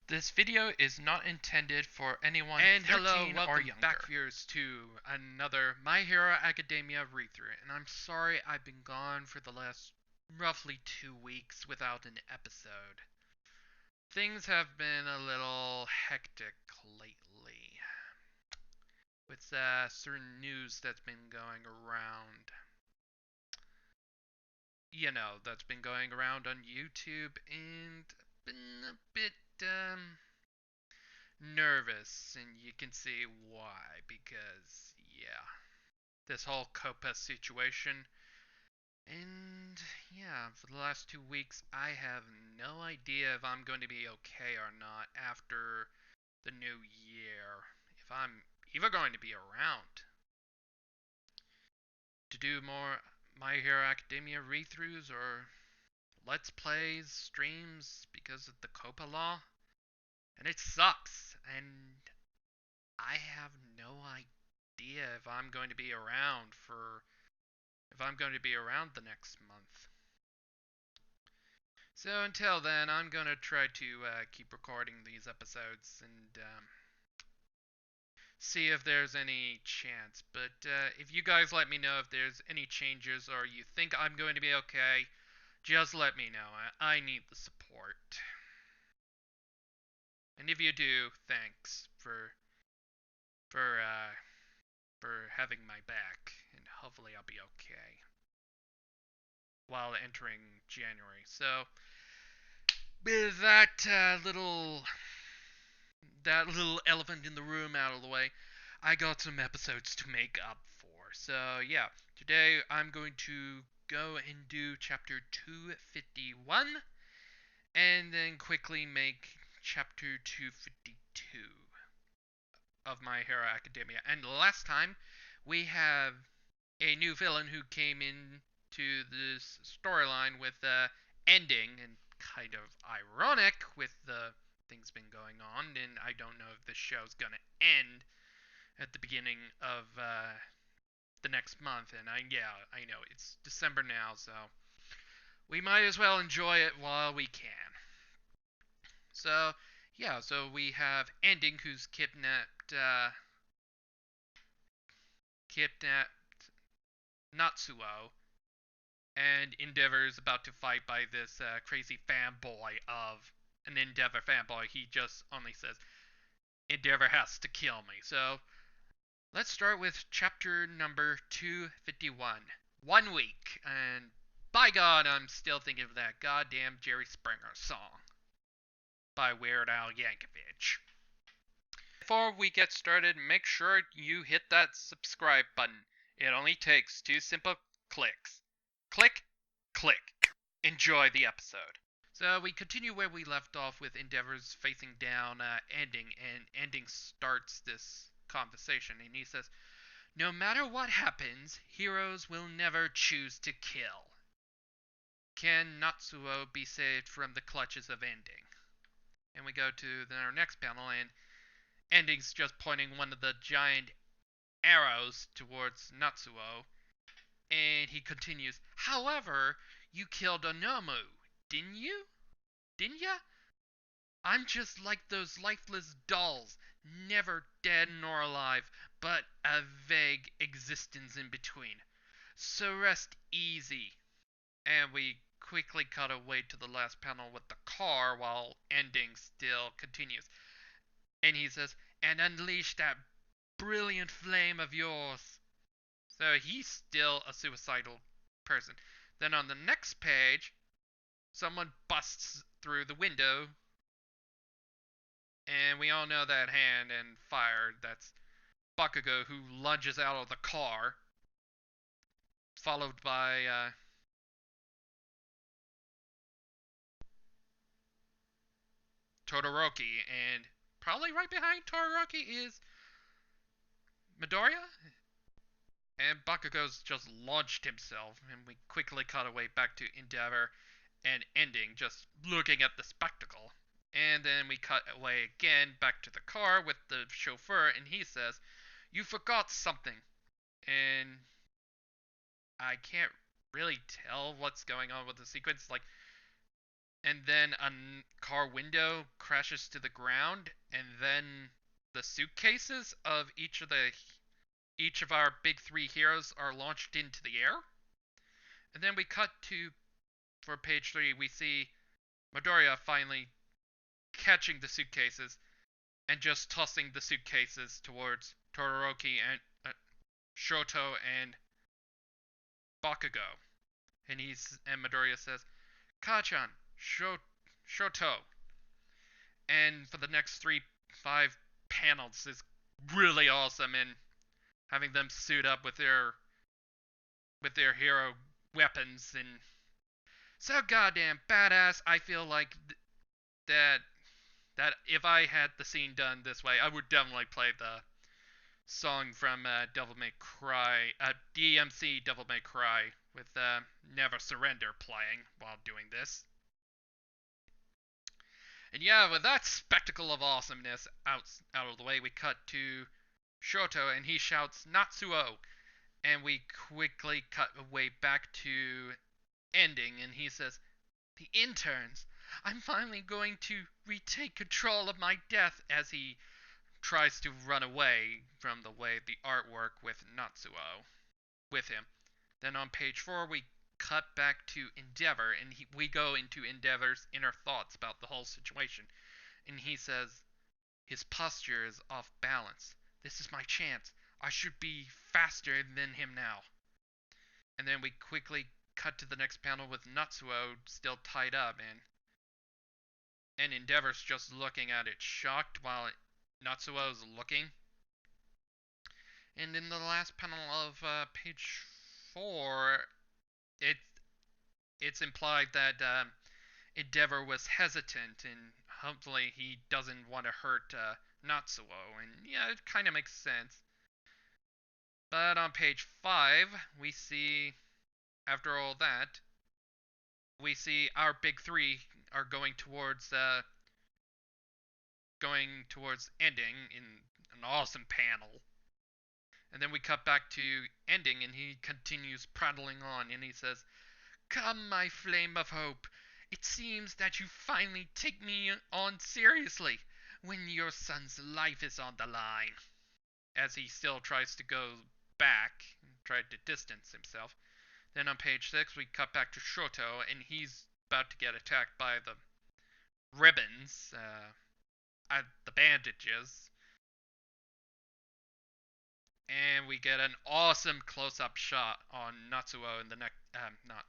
This video is not intended for anyone And 13 hello, or welcome younger. back, viewers, to another My Hero Academia read-through. And I'm sorry I've been gone for the last roughly 2 weeks without an episode. Things have been a little hectic lately with certain news that's been going around. That's been going around on YouTube and been a bit nervous, and you can see why. Because, yeah, this whole Copa situation. And yeah, for the last 2 weeks, I have no idea if I'm going to be okay or not after the new year. If I'm even going to be around to do more My Hero Academia read throughs or Let's Plays, streams because of the Copa law. And it sucks. And I have no idea if I'm going to be around the next month. So until then, I'm gonna try to keep recording these episodes and see if there's any chance. But if you guys let me know if there's any changes or you think I'm going to be okay, just let me know. I need the support. And if you do, thanks for uh, for having my back, and hopefully I'll be okay while entering January. So with that little elephant in the room out of the way, I got some episodes to make up for. So, yeah, today I'm going to go and do chapter 251 and then quickly make chapter 252 of My Hero Academia. And last time we have a new villain who came in to this storyline with ending, and kind of ironic with the things been going on, and I don't know if this show's gonna end at the beginning of the next month. And I know it's December now, so we might as well enjoy it while we can. So yeah, so we have ending, who's kidnapped Natsuo, and Endeavor is about to fight by this crazy fanboy of an Endeavor fanboy. He just only says, Endeavor has to kill me. So let's start with chapter number 251. 1 week, and by God, I'm still thinking of that goddamn Jerry Springer song by Weird Al Yankovic. Before we get started, make sure you hit that subscribe button. It only takes 2 simple clicks. Click, click. Enjoy the episode. So we continue where we left off with Endeavor's facing down Ending, and Ending starts this conversation, and he says, "No matter what happens, heroes will never choose to kill. Can Natsuo be saved from the clutches of Ending?" And we go to our next panel, and Ending's just pointing one of the giant arrows towards Natsuo, and he continues, "However, you killed Onomu, didn't you? Didn't ya? I'm just like those lifeless dolls, never dead nor alive, but a vague existence in between. So rest easy." And we quickly cut away to the last panel with the car while Ending still continues. And he says, "And unleash that brilliant flame of yours." So he's still a suicidal person. Then on the next page, someone busts through the window, and we all know that hand and fire. That's Bakugo, who lunges out of the car, followed by Todoroki, and probably right behind Todoroki is Midoriya. And Bakugo's just launched himself, and we quickly cut away back to Endeavor and Ending, just looking at the spectacle. And then we cut away again back to the car with the chauffeur, and he says, "You forgot something." And I can't really tell what's going on with the sequence. Like, and then a car window crashes to the ground, and then the suitcases of each of our big three heroes are launched into the air. And then we cut to, for page 3, we see Midoriya finally catching the suitcases and just tossing the suitcases towards Todoroki and Shoto and Bakugo. And Midoriya says, "Kachan, Shoto." And for the next 5 panels is really awesome, and having them suit up with their hero weapons and so goddamn badass. I feel like that if I had the scene done this way, I would definitely play the song from Devil May Cry, DMC Devil May Cry, with Never Surrender playing while doing this. And yeah, with that spectacle of awesomeness out of the way, we cut to Shoto, and he shouts Natsuo, and we quickly cut away back to ending, and he says, "The interns. I'm finally going to retake control of my death," as he tries to run away from the way the artwork with Natsuo with him. Then on page 4, we cut back to Endeavor, and we go into Endeavor's inner thoughts about the whole situation. And he says, his posture is off balance. This is my chance. I should be faster than him now. And then we quickly cut to the next panel with Natsuo still tied up, and Endeavor's just looking at it, shocked, while Natsuo's looking. And in the last panel of page 4, it it's implied that Endeavor was hesitant, and hopefully he doesn't want to hurt Natsuo. And yeah, it kind of makes sense. But on page 5, we see, after all that, we see our big three are going towards ending in an awesome panel. And then we cut back to ending, and he continues prattling on, and he says, "Come, my flame of hope. It seems that you finally take me on seriously when your son's life is on the line." As he still tries to go back and try to distance himself. Then on page 6, we cut back to Shoto, and he's about to get attacked by the ribbons, the bandages. And we get an awesome close-up shot on Natsuo in the next, not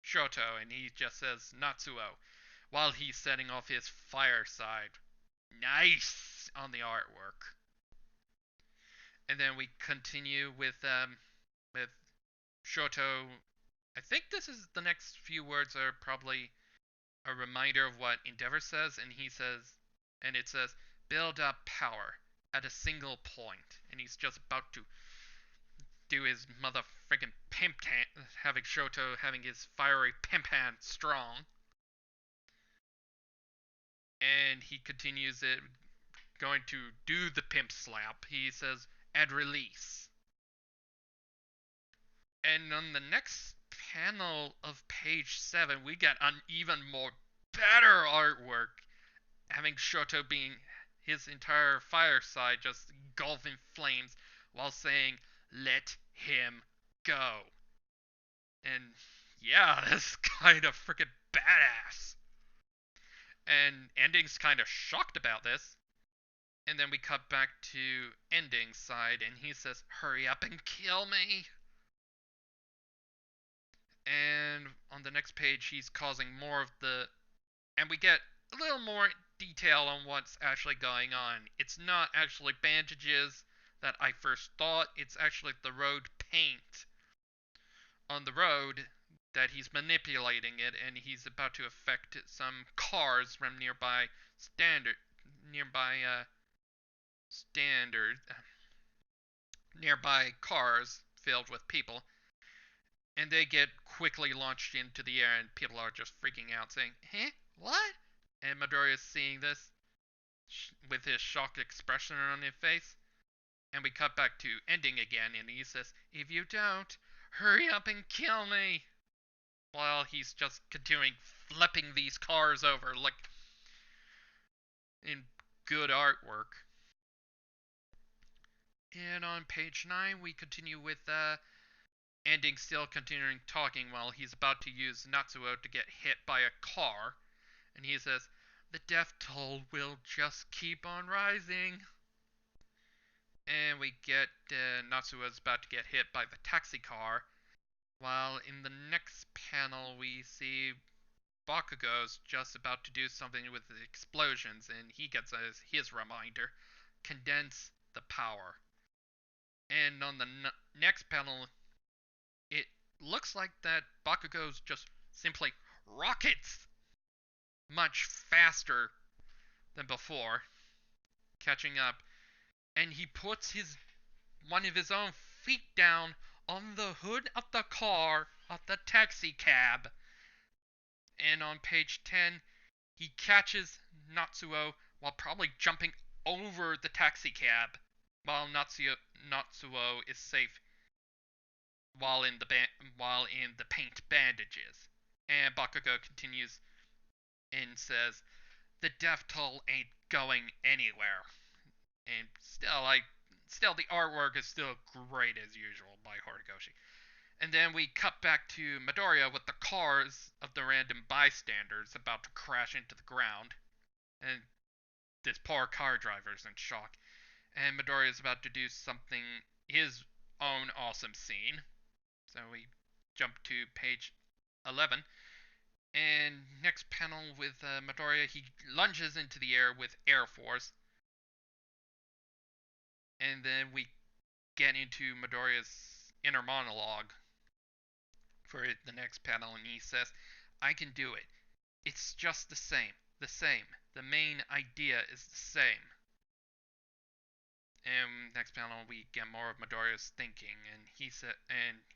Shoto, and he just says Natsuo while he's setting off his fireside. Nice on the artwork. And then we continue with Shoto. I think this is the next few words are probably a reminder of what Endeavor says, and it says, "Build up power at a single point," and he's just about to do his mother freaking pimp having Shoto having his fiery pimp hand strong. And he continues it, going to do the pimp slap. He says, "And release." And on the next panel of page 7, we get an even more better artwork, having Shoto being his entire fireside just engulfed in flames while saying, "Let him go." And yeah, that's kind of freaking badass. And Ending's kind of shocked about this. And then we cut back to Ending's side, and he says, "Hurry up and kill me." And on the next page, he's causing more of the. And we get a little more detail on what's actually going on. It's not actually bandages that I first thought, it's actually the road paint on the road that he's manipulating it, and he's about to affect some cars from nearby standard nearby cars filled with people, and they get quickly launched into the air, and people are just freaking out, saying, "Huh? What?" And Midoriya is seeing this with his shocked expression on his face. And we cut back to Ending again, and he says, "If you don't, hurry up and kill me." While he's just continuing schlepping these cars over, like in good artwork. And on page 9, we continue with Ending still continuing talking while he's about to use Natsuo to get hit by a car. And he says, the death toll will just keep on rising. And we get Natsuo's about to get hit by the taxi car. While in the next panel, we see Bakugo's just about to do something with the explosions, and he gets his reminder: condense the power. And on the next panel, it looks like that Bakugo's just simply rockets much faster than before, catching up, and he puts his one of his own feet down on the hood of the car of the taxi cab. And on page 10, he catches Natsuo while probably jumping over the taxi cab, while Natsuo is safe while in the paint bandages. And Bakugo continues and says, "The death toll ain't going anywhere." And still the artwork is still great as usual by Horikoshi. And then we cut back to Midoriya with the cars of the random bystanders about to crash into the ground. And this poor car driver's in shock. And Midoriya is about to do something, his own awesome scene. So we jump to page 11. And next panel with Midoriya, he lunges into the air with Air Force. And then we get into Midoriya's inner monologue for the next panel, and he says, I can do it. It's just the same. The same. The main idea is the same. And next panel, we get more of Midoriya's thinking, and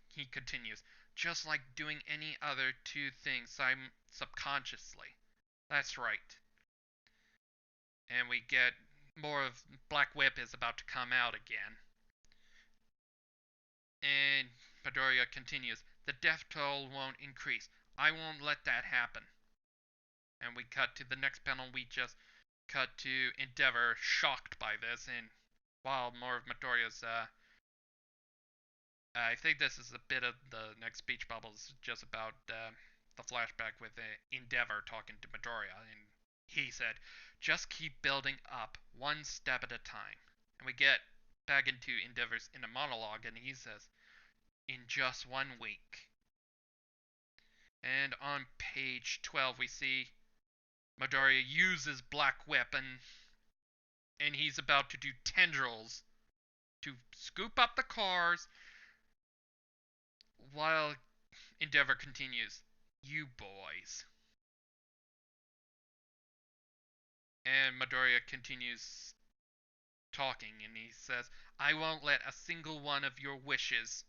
he continues, just like doing any other two things subconsciously. That's right. And we get more of Black Whip is about to come out again. And Midoriya continues, the death toll won't increase. I won't let that happen. And we cut to the next panel. We just cut to Endeavor, shocked by this, and while more of Midoriya's I think this is a bit of the next speech bubbles, just about the flashback with Endeavor talking to Midoriya, and he said, "Just keep building up, one step at a time." And we get back into Endeavor's inner monologue, and he says, "In just 1 week." And on page 12, we see Midoriya uses Black Whip, and he's about to do tendrils to scoop up the cars while Endeavor continues, "You boys." And Midoriya continues talking, and he says, "I won't let a single one of your wishes,"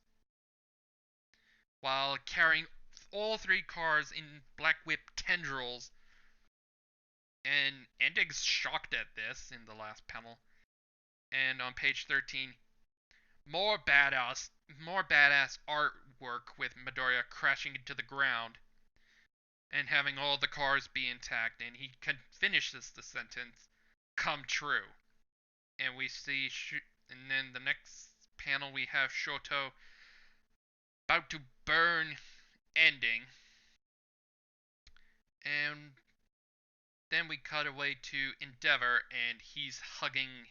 while carrying all three cars in Black Whip tendrils. And Endig's shocked at this in the last panel. And on page 13, more badass artwork with Midoriya crashing into the ground and having all the cars be intact, and he finishes the sentence, "come true." And we see, and then the next panel we have Shoto about to burn Ending, and then we cut away to Endeavor, and he's hugging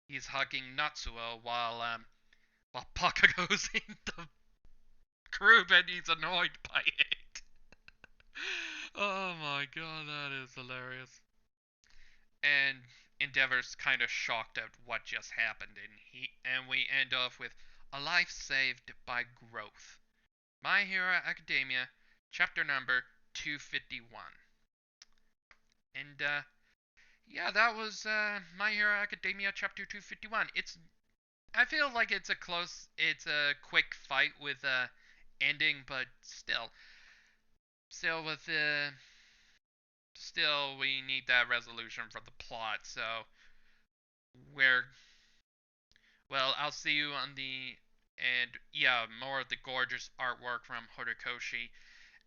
Natsuo while Bakugo's in the group, and he's annoyed by it. Oh my god, that is hilarious. And Endeavor's kind of shocked at what just happened, and we end off with a life saved by growth. My Hero Academia, chapter number 251. And yeah, that was My Hero Academia chapter 251. I feel like it's a quick fight with ending, but still with still we need that resolution for the plot. So we're well, I'll see you on the and yeah, more of the gorgeous artwork from Horikoshi,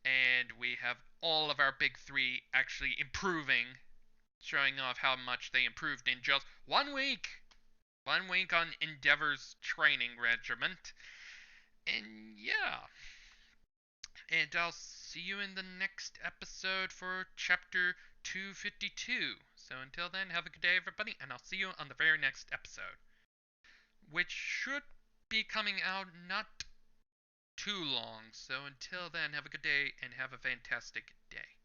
and we have all of our big three actually improving, showing off how much they improved in just 1 week. 1 week on Endeavor's training regiment. And yeah. And I'll see you in the next episode for chapter 252. So until then, have a good day, everybody, and I'll see you on the very next episode, which should be coming out not too long. So until then, have a good day and have a fantastic day.